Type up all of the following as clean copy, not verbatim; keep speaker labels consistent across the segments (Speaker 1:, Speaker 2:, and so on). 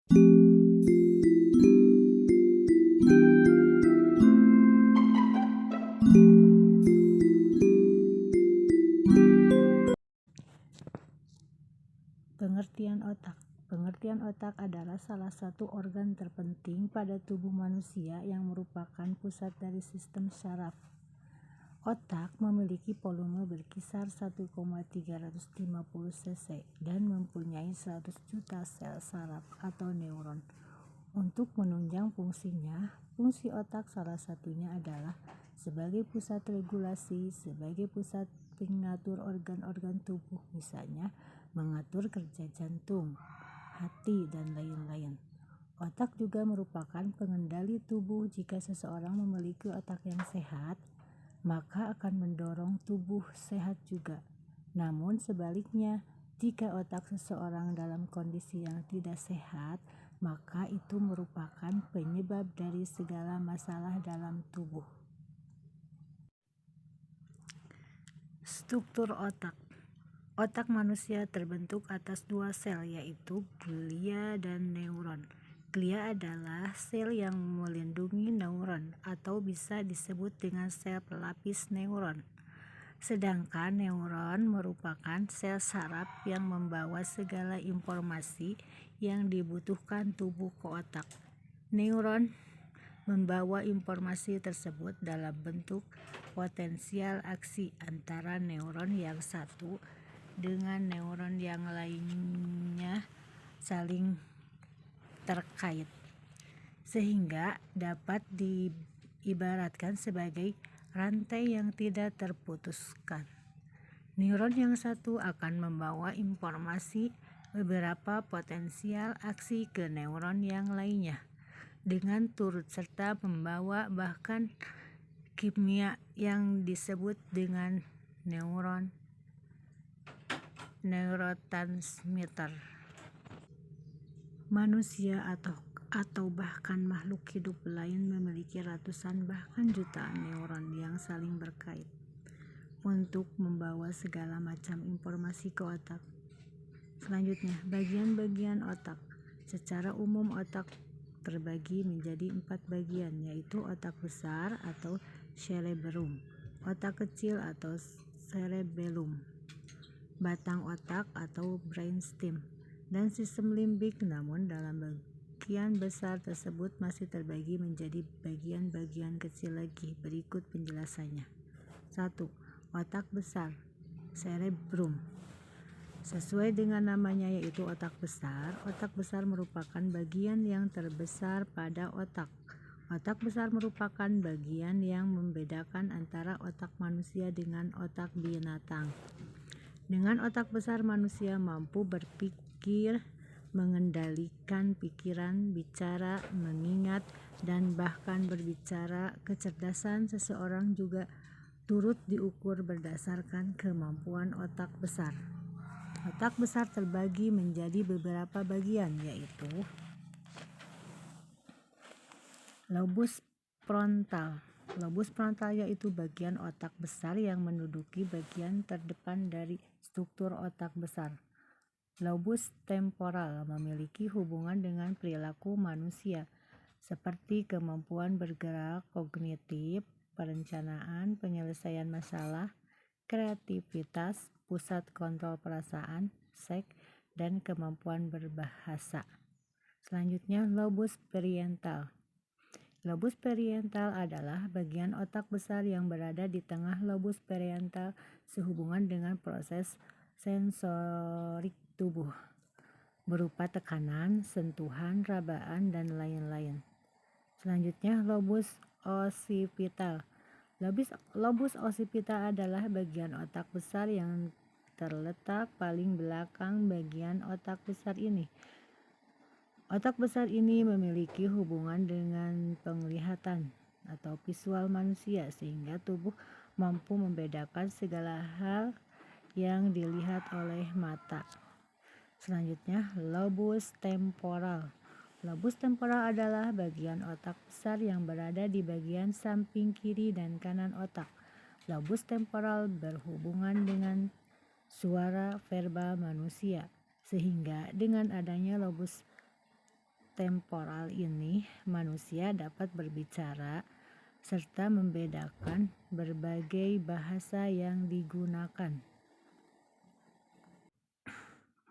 Speaker 1: Pengertian otak. Pengertian otak adalah salah satu organ terpenting pada tubuh manusia yang merupakan pusat dari sistem saraf. Otak memiliki volume berkisar 1,350 cc dan mempunyai 100 juta sel saraf atau neuron. Untuk menunjang fungsinya, fungsi otak salah satunya adalah sebagai pusat regulasi, sebagai pusat pengatur organ-organ tubuh, misalnya mengatur kerja jantung, hati, dan lain-lain. Otak juga merupakan pengendali tubuh. Jika seseorang memiliki otak yang sehat, maka akan mendorong tubuh sehat juga. Namun sebaliknya, jika otak seseorang dalam kondisi yang tidak sehat, maka itu merupakan penyebab dari segala masalah dalam tubuh. Struktur otak. Otak manusia terbentuk atas dua sel, yaitu glia dan neuron. Glia adalah sel yang melindungi neuron atau bisa disebut dengan sel pelapis neuron. Sedangkan neuron merupakan sel saraf yang membawa segala informasi yang dibutuhkan tubuh ke otak. Neuron membawa informasi tersebut dalam bentuk potensial aksi antara neuron yang satu dengan neuron yang lainnya saling terkait, sehingga dapat diibaratkan sebagai rantai yang tidak terputuskan. Neuron yang satu akan membawa informasi beberapa potensial aksi ke neuron yang lainnya, dengan turut serta membawa bahkan kimia yang disebut dengan neurotransmitter. Manusia atau bahkan makhluk hidup lain memiliki ratusan bahkan jutaan neuron yang saling berkait untuk membawa segala macam informasi ke otak. Selanjutnya, bagian-bagian otak. Secara umum otak terbagi menjadi 4 bagian, yaitu otak besar atau cerebrum, otak kecil atau cerebellum, batang otak atau brainstem, dan sistem limbik. Namun dalam bagian besar tersebut masih terbagi menjadi bagian-bagian kecil lagi. Berikut penjelasannya. 1. Otak besar, cerebrum. Sesuai dengan namanya, yaitu otak besar. Otak besar merupakan bagian yang terbesar pada otak. Otak besar merupakan bagian yang membedakan antara otak manusia dengan otak binatang. Dengan otak besar, manusia mampu berpikir, mengendalikan pikiran, bicara, mengingat, dan bahkan berbicara. Kecerdasan seseorang juga turut diukur berdasarkan kemampuan otak besar. Otak besar terbagi menjadi beberapa bagian, yaitu lobus frontal. Lobus frontal yaitu bagian otak besar yang menduduki bagian terdepan dari struktur otak besar. Lobus temporal memiliki hubungan dengan perilaku manusia, seperti kemampuan bergerak, kognitif, perencanaan, penyelesaian masalah, kreativitas, pusat kontrol perasaan, seks, dan kemampuan berbahasa. Selanjutnya, lobus parietal. Lobus parietal adalah bagian otak besar yang berada di tengah lobus parietal sehubungan dengan proses sensorik tubuh, berupa tekanan, sentuhan, rabaan, dan lain-lain. Selanjutnya, lobus occipital. Lobus occipital adalah bagian otak besar yang terletak paling belakang bagian otak besar ini. Otak besar ini memiliki hubungan dengan penglihatan atau visual manusia, sehingga tubuh mampu membedakan segala hal yang dilihat oleh mata. Selanjutnya, lobus temporal. Lobus temporal adalah bagian otak besar yang berada di bagian samping kiri dan kanan otak. Lobus temporal berhubungan dengan suara verbal manusia, sehingga dengan adanya lobus temporal ini, manusia dapat berbicara serta membedakan berbagai bahasa yang digunakan.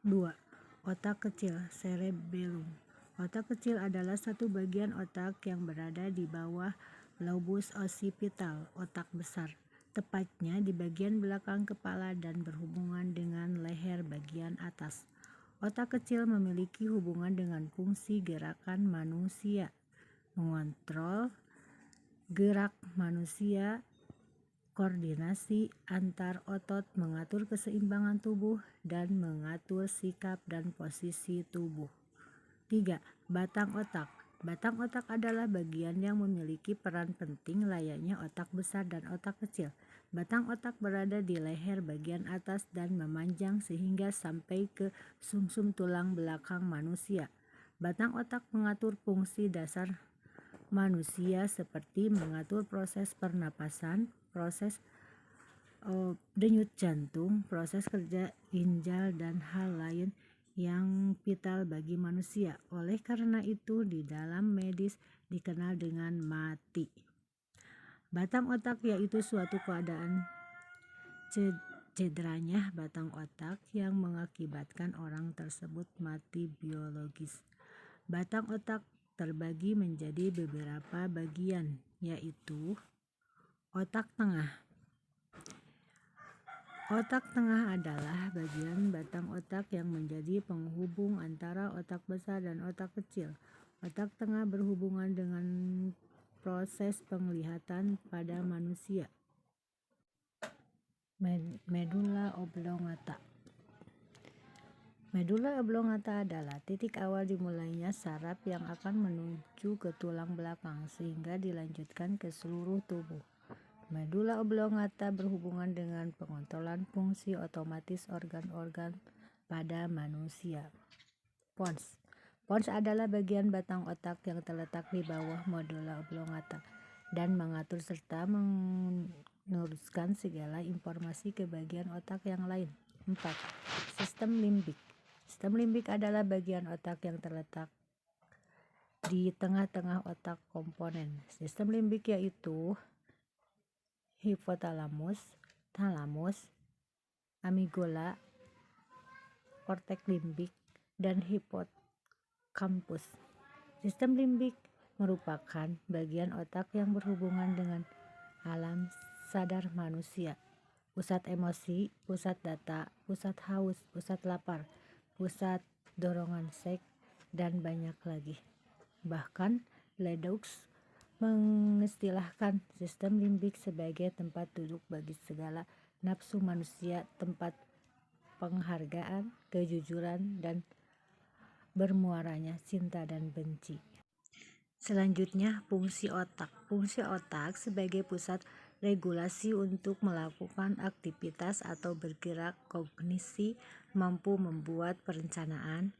Speaker 1: 2. Otak kecil, cerebellum. Otak kecil adalah satu bagian otak yang berada di bawah lobus occipital, otak besar, tepatnya di bagian belakang kepala dan berhubungan dengan leher bagian atas. Otak kecil memiliki hubungan dengan fungsi gerakan manusia, mengontrol gerak manusia, koordinasi antar otot, mengatur keseimbangan tubuh, dan mengatur sikap dan posisi tubuh. 3. Batang otak. Batang otak adalah bagian yang memiliki peran penting layaknya otak besar dan otak kecil. Batang otak berada di leher bagian atas dan memanjang sehingga sampai ke sumsum tulang belakang manusia. Batang otak mengatur fungsi dasar manusia seperti mengatur proses pernapasan, proses denyut jantung, proses kerja ginjal, dan hal lain yang vital bagi manusia. Oleh karena itu, di dalam medis dikenal dengan mati. Batang otak yaitu suatu keadaan cederanya batang otak yang mengakibatkan orang tersebut mati biologis. Batang otak terbagi menjadi beberapa bagian, yaitu otak tengah. Otak tengah adalah bagian batang otak yang menjadi penghubung antara otak besar dan otak kecil. Otak tengah berhubungan dengan proses penglihatan pada manusia. Medula oblongata. Medula oblongata adalah titik awal dimulainya saraf yang akan menuju ke tulang belakang sehingga dilanjutkan ke seluruh tubuh. Medula oblongata berhubungan dengan pengontrolan fungsi otomatis organ-organ pada manusia. Pons. Pons adalah bagian batang otak yang terletak di bawah medula oblongata dan mengatur serta meneruskan segala informasi ke bagian otak yang lain. 4. Sistem limbik. Sistem limbik adalah bagian otak yang terletak di tengah-tengah otak komponen. Sistem limbik yaitu hipotalamus, talamus, amigdala, korteks limbik, dan hipokampus. Sistem limbik merupakan bagian otak yang berhubungan dengan alam sadar manusia, pusat emosi, pusat data, pusat haus, pusat lapar, pusat dorongan seks, dan banyak lagi. Bahkan Ledoux mengistilahkan sistem limbik sebagai tempat duduk bagi segala nafsu manusia, tempat penghargaan, kejujuran, dan bermuaranya cinta dan benci. Selanjutnya, fungsi otak. Fungsi otak sebagai pusat regulasi untuk melakukan aktivitas atau bergerak, kognisi, mampu membuat perencanaan,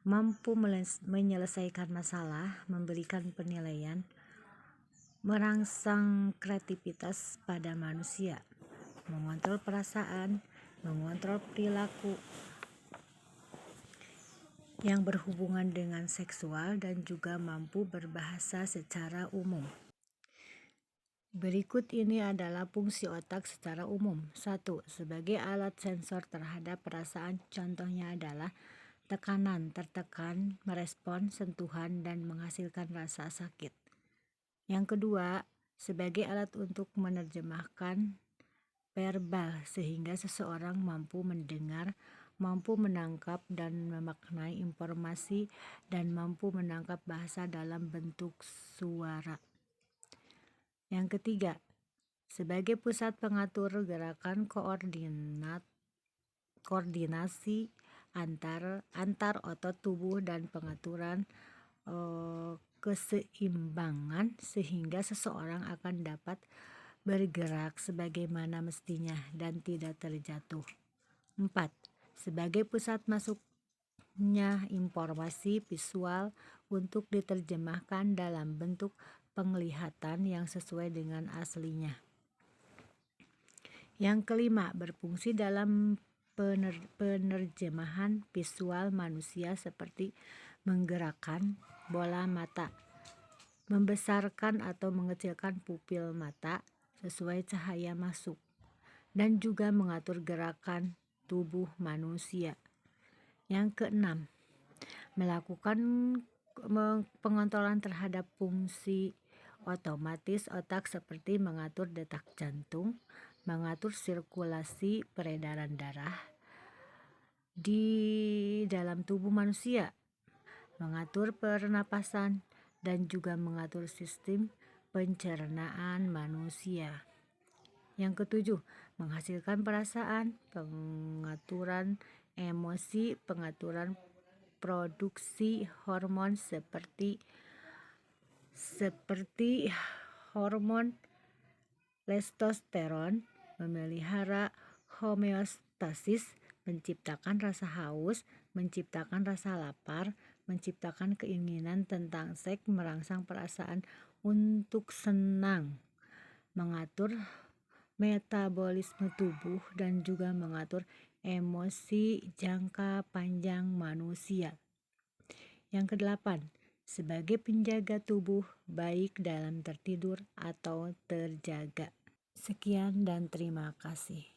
Speaker 1: mampu menyelesaikan masalah, memberikan penilaian, merangsang kreativitas pada manusia, mengontrol perasaan, mengontrol perilaku yang berhubungan dengan seksual, dan juga mampu berbahasa secara umum. Berikut ini adalah fungsi otak secara umum. 1. Sebagai alat sensor terhadap perasaan, contohnya adalah tekanan, tertekan, merespon sentuhan, dan menghasilkan rasa sakit. Yang kedua, sebagai alat untuk menerjemahkan verbal sehingga seseorang mampu mendengar, mampu menangkap dan memaknai informasi, dan mampu menangkap bahasa dalam bentuk suara. Yang ketiga, sebagai pusat pengatur gerakan koordinasi antar otot tubuh dan pengaturan keseimbangan sehingga seseorang akan dapat bergerak sebagaimana mestinya dan tidak terjatuh. 4. Sebagai pusat masuknya informasi visual untuk diterjemahkan dalam bentuk penglihatan yang sesuai dengan aslinya. Yang kelima, berfungsi dalam penerjemahan visual manusia seperti menggerakkan bola mata, membesarkan atau mengecilkan pupil mata sesuai cahaya masuk, dan juga mengatur gerakan tubuh manusia. Yang keenam, melakukan pengontrolan terhadap fungsi otomatis otak seperti mengatur detak jantung, mengatur sirkulasi peredaran darah di dalam tubuh manusia, mengatur pernapasan, dan juga mengatur sistem pencernaan manusia. Yang ketujuh, menghasilkan perasaan, pengaturan emosi, pengaturan produksi hormon seperti hormon testosteron, memelihara homeostasis, menciptakan rasa haus, menciptakan rasa lapar, menciptakan keinginan tentang seks, merangsang perasaan untuk senang, mengatur metabolisme tubuh, dan juga mengatur emosi jangka panjang manusia. Yang kedelapan, sebagai penjaga tubuh baik dalam tertidur atau terjaga. Sekian dan terima kasih.